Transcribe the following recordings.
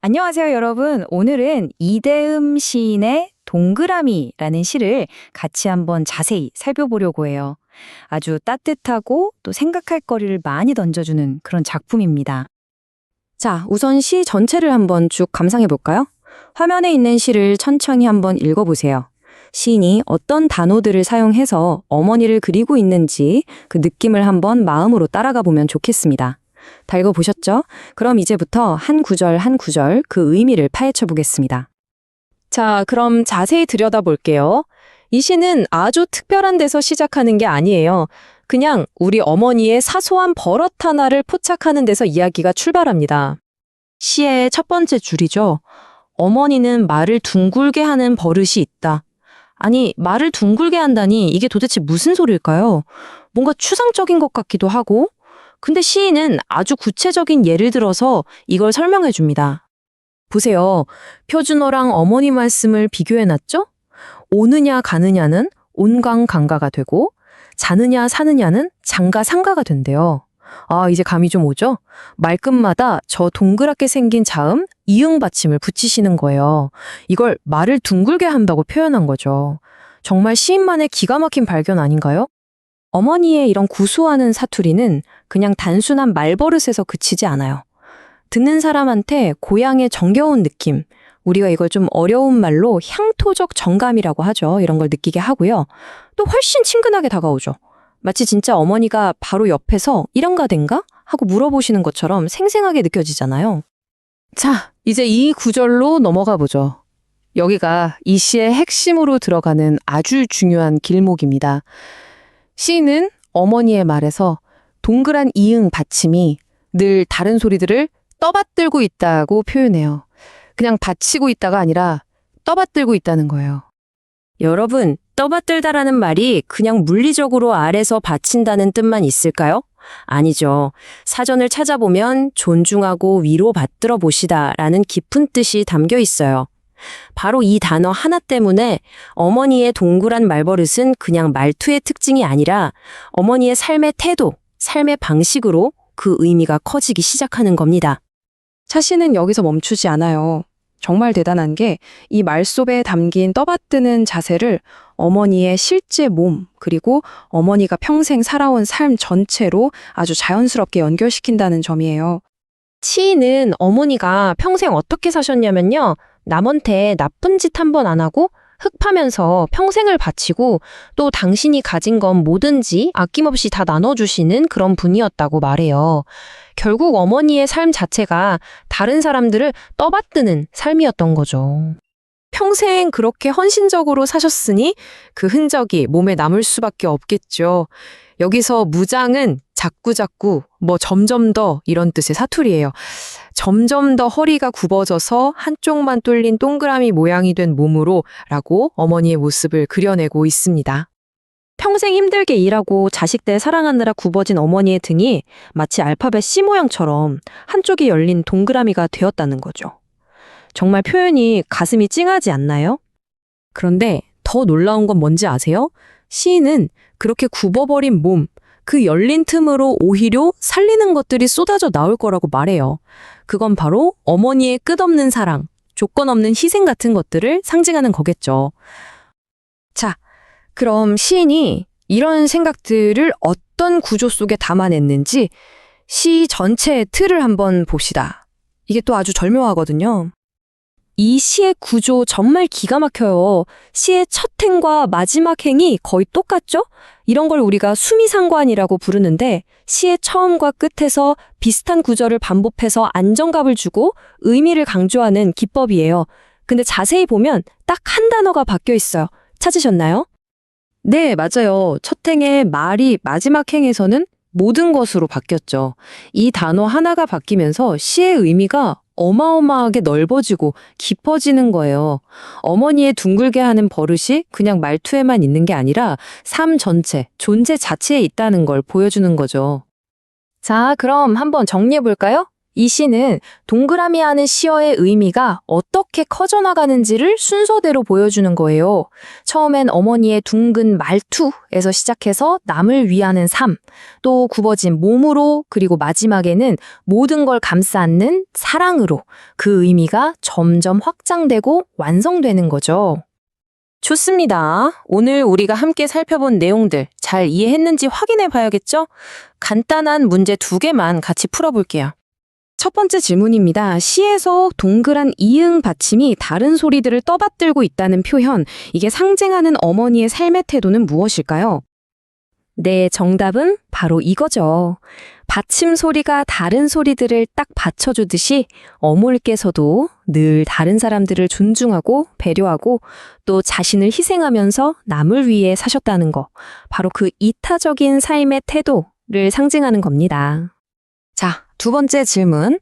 안녕하세요, 여러분. 오늘은 이대음 시인의 동그라미라는 시를 같이 한번 자세히 살펴보려고 해요. 아주 따뜻하고 또 생각할 거리를 많이 던져주는 그런 작품입니다. 자, 우선 시 전체를 한번 쭉 감상해 볼까요? 화면에 있는 시를 천천히 한번 읽어보세요. 시인이 어떤 단어들을 사용해서 어머니를 그리고 있는지 그 느낌을 한번 마음으로 따라가 보면 좋겠습니다. 다 읽어보셨죠? 그럼 이제부터 한 구절 한 구절 그 의미를 파헤쳐 보겠습니다. 자, 그럼 자세히 들여다볼게요. 이 시는 아주 특별한 데서 시작하는 게 아니에요. 그냥 우리 어머니의 사소한 버릇 하나를 포착하는 데서 이야기가 출발합니다. 시의 첫 번째 줄이죠. 어머니는 말을 둥글게 하는 버릇이 있다. 아니, 말을 둥글게 한다니 이게 도대체 무슨 소리일까요? 뭔가 추상적인 것 같기도 하고, 근데 시인은 아주 구체적인 예를 들어서 이걸 설명해 줍니다. 보세요. 표준어랑 어머니 말씀을 비교해놨죠? 오느냐 가느냐는 온강강가가 되고 자느냐 사느냐는 장가상가가 된대요. 아, 이제 감이 좀 오죠? 말끝마다 저 동그랗게 생긴 자음, 이응 받침을 붙이시는 거예요. 이걸 말을 둥글게 한다고 표현한 거죠. 정말 시인만의 기가 막힌 발견 아닌가요? 어머니의 이런 구수하는 사투리는 그냥 단순한 말버릇에서 그치지 않아요. 듣는 사람한테 고향의 정겨운 느낌, 우리가 이걸 좀 어려운 말로 향토적 정감이라고 하죠. 이런 걸 느끼게 하고요. 또 훨씬 친근하게 다가오죠. 마치 진짜 어머니가 바로 옆에서 이런가 된가? 하고 물어보시는 것처럼 생생하게 느껴지잖아요. 자, 이제 이 구절로 넘어가 보죠. 여기가 이 시의 핵심으로 들어가는 아주 중요한 길목입니다. 시인은 어머니의 말에서 동그란 이응 받침이 늘 다른 소리들을 떠받들고 있다고 표현해요. 그냥 받치고 있다가 아니라 떠받들고 있다는 거예요. 여러분, 떠받들다라는 말이 그냥 물리적으로 아래서 받친다는 뜻만 있을까요? 아니죠. 사전을 찾아보면 존중하고 위로 받들어 보시다라는 깊은 뜻이 담겨 있어요. 바로 이 단어 하나 때문에 어머니의 동그란 말버릇은 그냥 말투의 특징이 아니라 어머니의 삶의 태도, 삶의 방식으로 그 의미가 커지기 시작하는 겁니다. 차시는 여기서 멈추지 않아요. 정말 대단한 게 이 말 속에 담긴 떠받드는 자세를 어머니의 실제 몸, 그리고 어머니가 평생 살아온 삶 전체로 아주 자연스럽게 연결시킨다는 점이에요. 시인은 어머니가 평생 어떻게 사셨냐면요. 남한테 나쁜 짓 한 번 안 하고 흙 파면서 평생을 바치고 또 당신이 가진 건 뭐든지 아낌없이 다 나눠주시는 그런 분이었다고 말해요. 결국 어머니의 삶 자체가 다른 사람들을 떠받드는 삶이었던 거죠. 평생 그렇게 헌신적으로 사셨으니 그 흔적이 몸에 남을 수밖에 없겠죠. 여기서 무장은 자꾸자꾸 점점 더 이런 뜻의 사투리예요. 점점 더 허리가 굽어져서 한쪽만 뚫린 동그라미 모양이 된 몸으로 라고 어머니의 모습을 그려내고 있습니다. 평생 힘들게 일하고 자식들 사랑하느라 굽어진 어머니의 등이 마치 알파벳 C 모양처럼 한쪽이 열린 동그라미가 되었다는 거죠. 정말 표현이 가슴이 찡하지 않나요? 그런데 더 놀라운 건 뭔지 아세요? 시인은 그렇게 굽어버린 몸, 그 열린 틈으로 오히려 살리는 것들이 쏟아져 나올 거라고 말해요. 그건 바로 어머니의 끝없는 사랑, 조건 없는 희생 같은 것들을 상징하는 거겠죠. 자, 그럼 시인이 이런 생각들을 어떤 구조 속에 담아냈는지 시 전체의 틀을 한번 봅시다. 이게 또 아주 절묘하거든요. 이 시의 구조 정말 기가 막혀요. 시의 첫 행과 마지막 행이 거의 똑같죠? 이런 걸 우리가 수미상관이라고 부르는데 시의 처음과 끝에서 비슷한 구절을 반복해서 안정감을 주고 의미를 강조하는 기법이에요. 근데 자세히 보면 딱 한 단어가 바뀌어 있어요. 찾으셨나요? 네, 맞아요. 첫 행의 말이 마지막 행에서는 모든 것으로 바뀌었죠. 이 단어 하나가 바뀌면서 시의 의미가 어마어마하게 넓어지고 깊어지는 거예요. 어머니의 둥글게 하는 버릇이 그냥 말투에만 있는 게 아니라 삶 전체, 존재 자체에 있다는 걸 보여주는 거죠. 자, 그럼 한번 정리해 볼까요? 이 시는 동그라미 안의 시어의 의미가 어떻게 커져나가는지를 순서대로 보여주는 거예요. 처음엔 어머니의 둥근 말투에서 시작해서 남을 위하는 삶, 또 굽어진 몸으로, 그리고 마지막에는 모든 걸 감싸 안는 사랑으로 그 의미가 점점 확장되고 완성되는 거죠. 좋습니다. 오늘 우리가 함께 살펴본 내용들 잘 이해했는지 확인해 봐야겠죠? 간단한 문제 2개만 같이 풀어볼게요. 첫 번째 질문입니다. 시에서 동그란 이응 받침이 다른 소리들을 떠받들고 있다는 표현, 이게 상징하는 어머니의 삶의 태도는 무엇일까요? 네, 정답은 바로 이거죠. 받침 소리가 다른 소리들을 딱 받쳐주듯이 어머니께서도 늘 다른 사람들을 존중하고 배려하고 또 자신을 희생하면서 남을 위해 사셨다는 거. 바로 그 이타적인 삶의 태도를 상징하는 겁니다. 자, 두 번째 질문.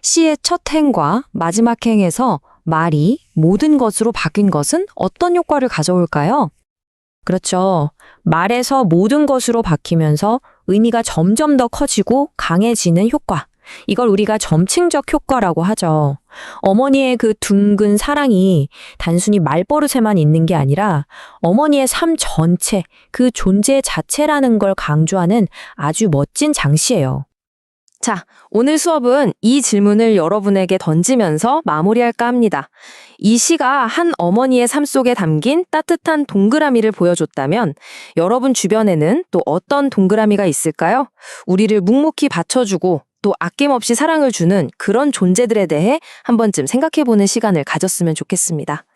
시의 첫 행과 마지막 행에서 말이 모든 것으로 바뀐 것은 어떤 효과를 가져올까요? 그렇죠. 말에서 모든 것으로 바뀌면서 의미가 점점 더 커지고 강해지는 효과. 이걸 우리가 점층적 효과라고 하죠. 어머니의 그 둥근 사랑이 단순히 말버릇에만 있는 게 아니라 어머니의 삶 전체, 그 존재 자체라는 걸 강조하는 아주 멋진 장치예요. 자, 오늘 수업은 이 질문을 여러분에게 던지면서 마무리할까 합니다. 이 시가 한 어머니의 삶 속에 담긴 따뜻한 동그라미를 보여줬다면 여러분 주변에는 또 어떤 동그라미가 있을까요? 우리를 묵묵히 받쳐주고 또 아낌없이 사랑을 주는 그런 존재들에 대해 한 번쯤 생각해보는 시간을 가졌으면 좋겠습니다.